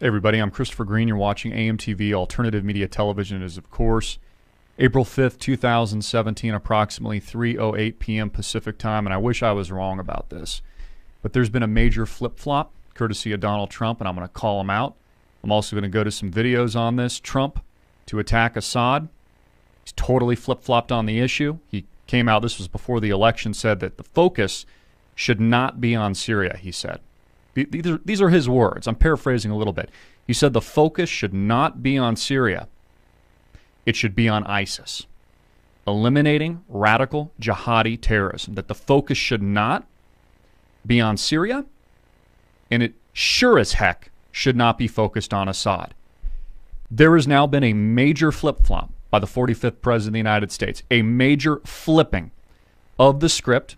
Hey everybody, I'm Christopher Green. You're watching AMTV Alternative Media Television. It is, of course, April 5th, 2017, approximately 3:08 p.m. Pacific time, and I wish I was wrong about this. But there's been a major flip-flop, courtesy of Donald Trump, and I'm going to call him out. I'm also going to go to some videos on this. Trump to attack Assad. He's totally flip-flopped on the issue. He came out, this was before the election, said that the focus should not be on Syria, he said. These are his words. I'm paraphrasing a little bit. He said the focus should not be on Syria. It should be on ISIS. Eliminating radical jihadi terrorism. That the focus should not be on Syria, and it sure as heck should not be focused on Assad. There has now been a major flip-flop by the 45th President of the United States. A major flipping of the script,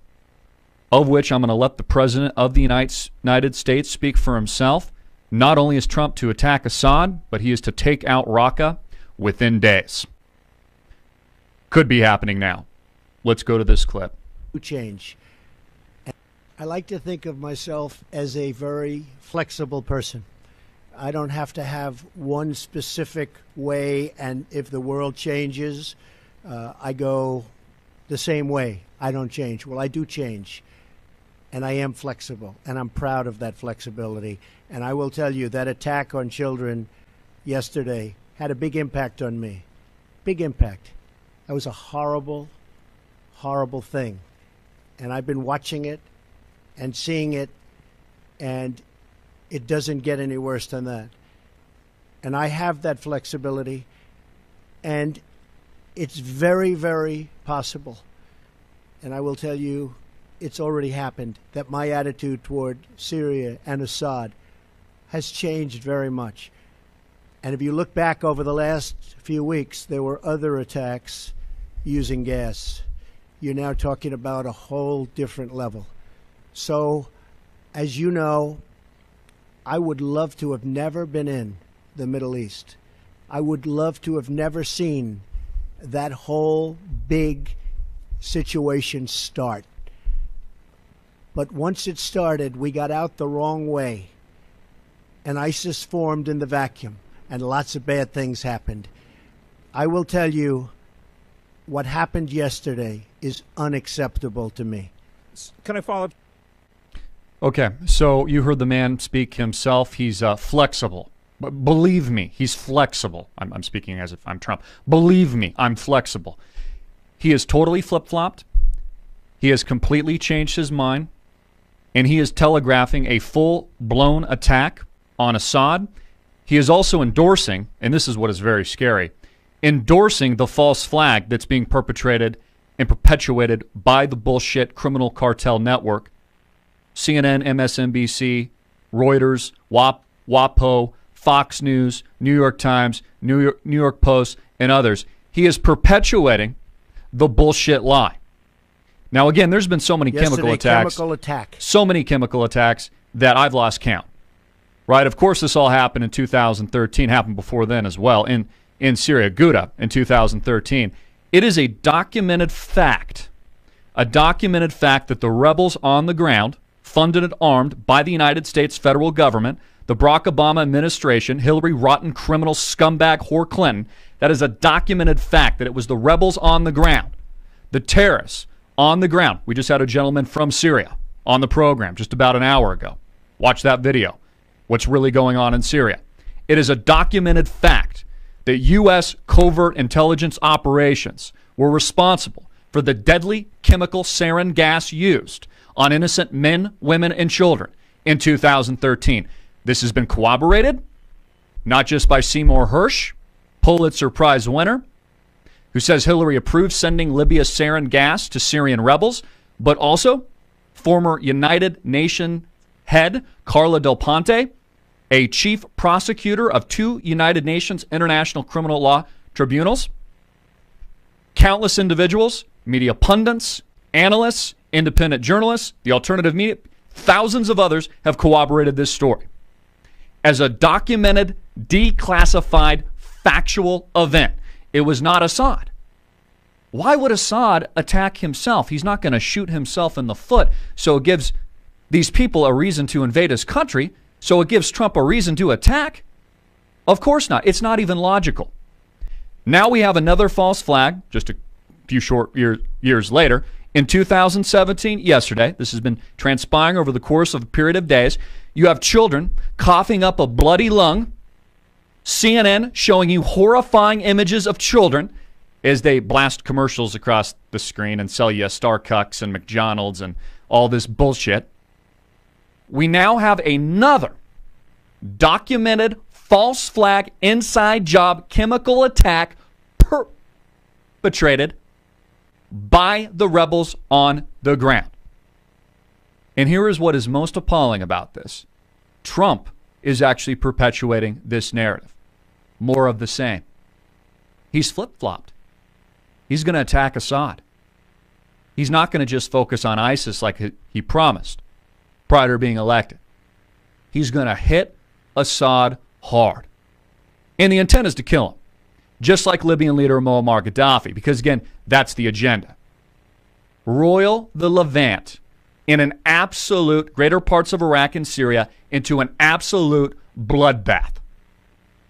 of which I'm going to let the President of the United States speak for himself. Not only is Trump to attack Assad, but he is to take out RAQQA within days. Could be happening now. Let's go to this clip. Change. I like to think of myself as a very flexible person. I don't have to have one specific way, and if the world changes, I go the same way. I don't change. Well, I do change. And I am flexible, and I'm proud of that flexibility. And I will tell you that attack on children yesterday had a big impact on me. Big impact. That was a horrible, horrible thing. And I've been watching it and seeing it, and it doesn't get any worse than that. And I have that flexibility, and it's very, very possible. And I will tell you, it's already happened, that my attitude toward Syria and Assad has changed very much. And if you look back over the last few weeks, there were other attacks using gas. You're now talking about a whole different level. So, as you know, I would love to have never been in the Middle East. I would love to have never seen that whole big situation start. But once it started, we got out the wrong way. And ISIS formed in the vacuum, and lots of bad things happened. I will tell you, what happened yesterday is unacceptable to me. Can I follow up? Okay, so you heard the man speak himself. He's flexible. But believe me, he's flexible. I'm speaking as if I'm Trump. Believe me, I'm flexible. He is totally flip-flopped. He has completely changed his mind. And he is telegraphing a full-blown attack on Assad. He is also endorsing, and this is what is very scary, endorsing the false flag that's being perpetrated and perpetuated by the bullshit criminal cartel network, CNN, MSNBC, Reuters, WAPO, Fox News, New York Times, New York Post, and others. He is perpetuating the bullshit lie. Now, again, there's been so many chemical attacks. So many chemical attacks that I've lost count. Right? Of course, this all happened in 2013, happened before then as well, in Syria, Ghouta in 2013. It is a documented fact that the rebels on the ground, funded and armed by the United States federal government, the Barack Obama administration, Hillary rotten criminal scumbag whore Clinton, that is a documented fact that it was the rebels on the ground, the terrorists, on the ground. We just had a gentleman from Syria on the program just about an hour ago. Watch that video. What's really going on in Syria? It is a documented fact that U.S. covert intelligence operations were responsible for the deadly chemical sarin gas used on innocent men, women, and children in 2013. This has been corroborated, not just by Seymour Hersh, Pulitzer Prize winner, who says Hillary approved sending Libya sarin gas to Syrian rebels, but also former United Nations head Carla Del Ponte, a chief prosecutor of 2 United Nations International Criminal Law Tribunals, countless individuals, media pundits, analysts, independent journalists, the alternative media, thousands of others have corroborated this story as a documented, declassified, factual event. It was not Assad. Why would Assad attack himself? He's not going to shoot himself in the foot, so it gives these people a reason to invade his country, so it gives Trump a reason to attack. Of course not. It's not even logical. Now we have another false flag, just a few short years later. In 2017, yesterday, this has been transpiring over the course of a period of days, you have children coughing up a bloody lung, CNN showing you horrifying images of children as they blast commercials across the screen and sell you Starbucks and McDonald's and all this bullshit. We now have another documented false flag inside job chemical attack perpetrated by the rebels on the ground. And here is what is most appalling about this. Trump is actually perpetuating this narrative. More of the same. He's flip-flopped. He's going to attack Assad. He's not going to just focus on ISIS like he promised prior to being elected. He's going to hit Assad hard. And the intent is to kill him, just like Libyan leader Muammar Gaddafi, because, again, that's the agenda. Roil the Levant in an absolute, greater parts of Iraq and Syria, into an absolute bloodbath,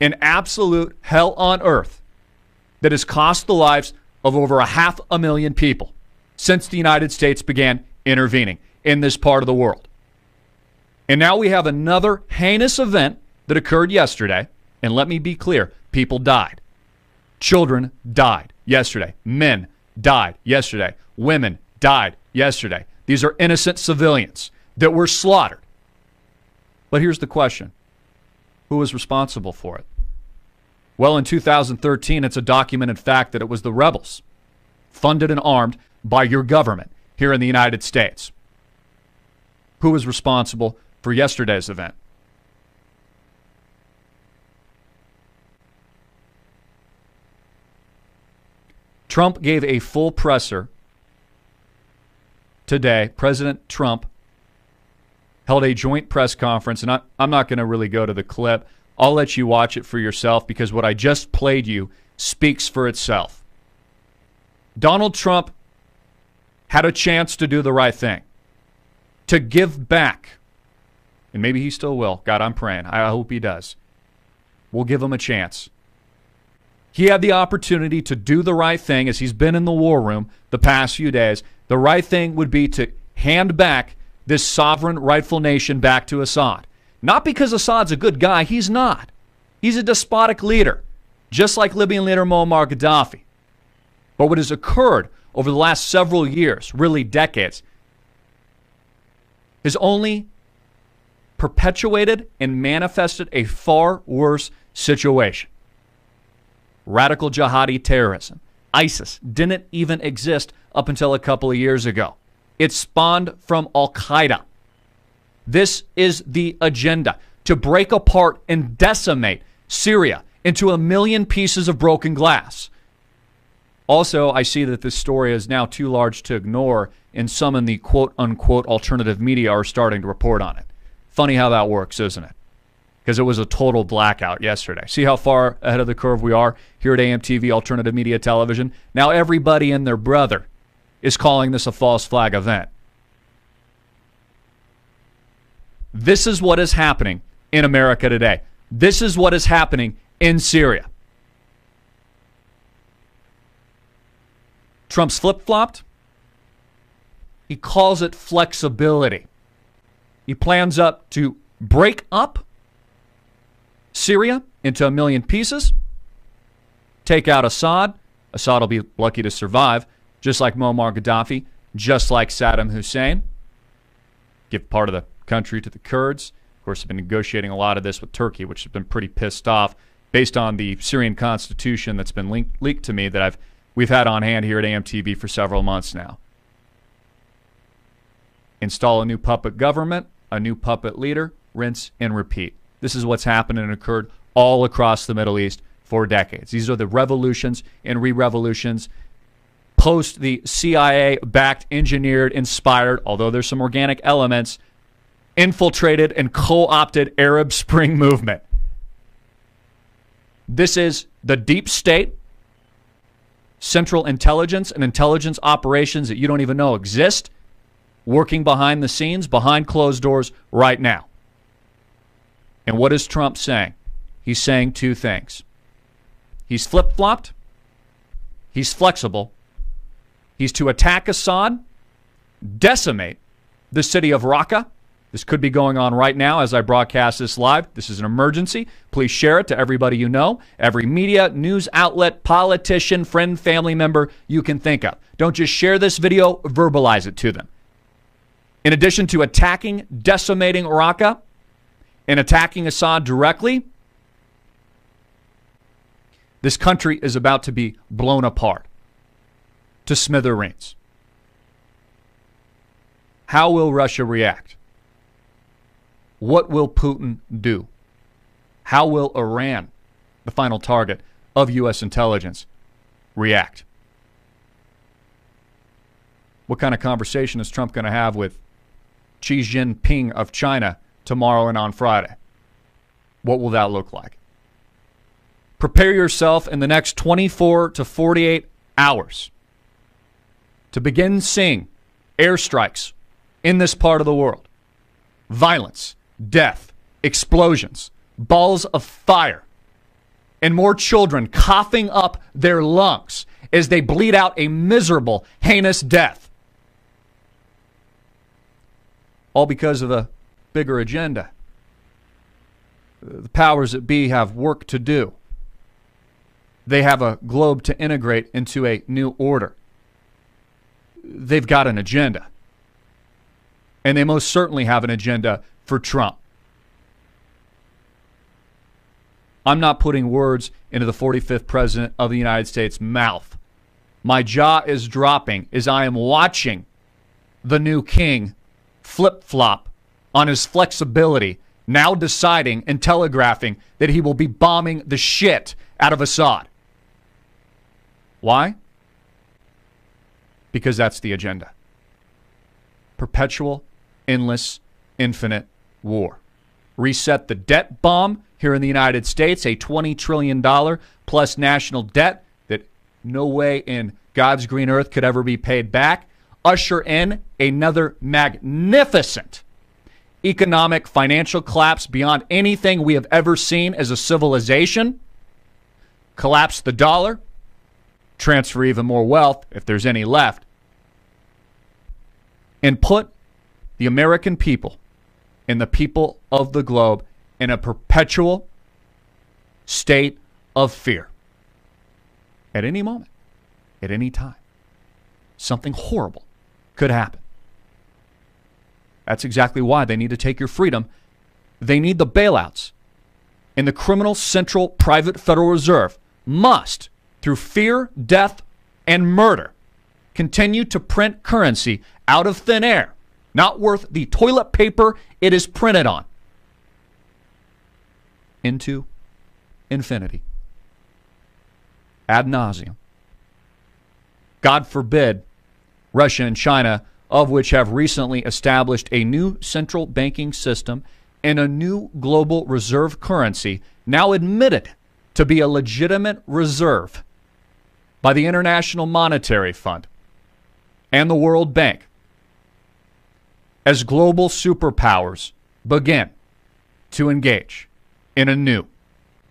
an absolute hell on earth that has cost the lives of over 500,000 people since the United States began intervening in this part of the world. And now we have another heinous event that occurred yesterday. And let me be clear, people died. Children died yesterday. Men died yesterday. Women died yesterday. These are innocent civilians that were slaughtered. But here's the question. Who was responsible for it? Well, in 2013, it's a documented fact that it was the rebels, funded and armed by your government here in the United States. Who was responsible for yesterday's event? Trump gave a full presser today. President Trump held a joint press conference, and I'm not going to really go to the clip. I'll let you watch it for yourself because what I just played you speaks for itself. Donald Trump had a chance to do the right thing, to give back, and maybe he still will. God, I'm praying. I hope he does. We'll give him a chance. He had the opportunity to do the right thing as he's been in the war room the past few days. The right thing would be to hand back this sovereign, rightful nation back to Assad. Not because Assad's a good guy. He's not. He's a despotic leader, just like Libyan leader Muammar Gaddafi. But what has occurred over the last several years, really decades, has only perpetuated and manifested a far worse situation. Radical jihadi terrorism. ISIS didn't even exist up until a couple of years ago. It spawned from Al-Qaeda. This is the agenda, to break apart and decimate Syria into 1 million pieces of broken glass. Also, I see that this story is now too large to ignore, and some in the quote-unquote alternative media are starting to report on it. Funny how that works, isn't it? Because it was a total blackout yesterday. See how far ahead of the curve we are here at AMTV Alternative Media Television? Now everybody and their brother is calling this a false flag event. This is what is happening in America today. This is what is happening in Syria. Trump's flip-flopped. He calls it flexibility. He plans up to break up Syria into 1 million pieces, take out Assad. Assad will be lucky to survive, just like Muammar Gaddafi, just like Saddam Hussein. Give part of the country to the Kurds. Of course, I've been negotiating a lot of this with Turkey, which has been pretty pissed off based on the Syrian constitution that's been leaked to me that we've had on hand here at AMTV for several months now. Install a new puppet government, a new puppet leader, rinse and repeat. This is what's happened and occurred all across the Middle East for decades. These are the revolutions and re-revolutions post the CIA-backed, engineered, inspired, although there's some organic elements, infiltrated and co-opted Arab Spring movement. This is the deep state, central intelligence and intelligence operations that you don't even know exist, working behind the scenes, behind closed doors right now. And what is Trump saying? he's saying two things. He's flip-flopped. He's flexible. He's to attack Assad, decimate the city of RAQQA. This could be going on right now as I broadcast this live. This is an emergency. Please share it to everybody you know, every media, news outlet, politician, friend, family member you can think of. Don't just share this video, verbalize it to them. In addition to attacking, decimating RAQQA and attacking Assad directly, this country is about to be blown apart to smithereens. How will Russia react? What will Putin do? How will Iran, the final target of U.S. intelligence, react? What kind of conversation is Trump going to have with Xi Jinping of China tomorrow and on Friday? What will that look like? Prepare yourself in the next 24 to 48 hours to begin seeing airstrikes in this part of the world. Violence, death, explosions, balls of fire, and more children coughing up their lungs as they bleed out a miserable, heinous death. All because of a bigger agenda. The powers that be have work to do. They have a globe to integrate into a new order. They've got an agenda. And they most certainly have an agenda for Trump. I'm not putting words into the 45th president of the United States' mouth. My jaw is dropping as I am watching the new king flip-flop on his flexibility, now deciding and telegraphing that he will be bombing the shit out of Assad. Why? Because that's the agenda. Perpetual, endless, infinite war. Reset the debt bomb here in the United States, a $20 trillion plus national debt that no way in God's green earth could ever be paid back. Usher in another magnificent economic, financial collapse beyond anything we have ever seen as a civilization. Collapse the dollar. Transfer even more wealth, if there's any left. And put the American people and the people of the globe in a perpetual state of fear. At any moment, at any time, something horrible could happen. That's exactly why they need to take your freedom. They need the bailouts. And the criminal central private Federal Reserve must, through fear, death, and murder, continue to print currency out of thin air, not worth the toilet paper it is printed on, into infinity. Ad nauseum. God forbid Russia and China, of which have recently established a new central banking system and a new global reserve currency, now admitted to be a legitimate reserve by the International Monetary Fund and the World Bank, as global superpowers begin to engage in a new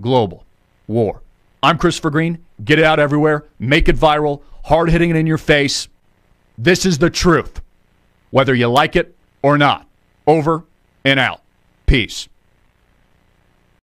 global war. I'm Christopher Green. Get it out everywhere. Make it viral. Hard-hitting it in your face. This is the truth, whether you like it or not. Over and out. Peace.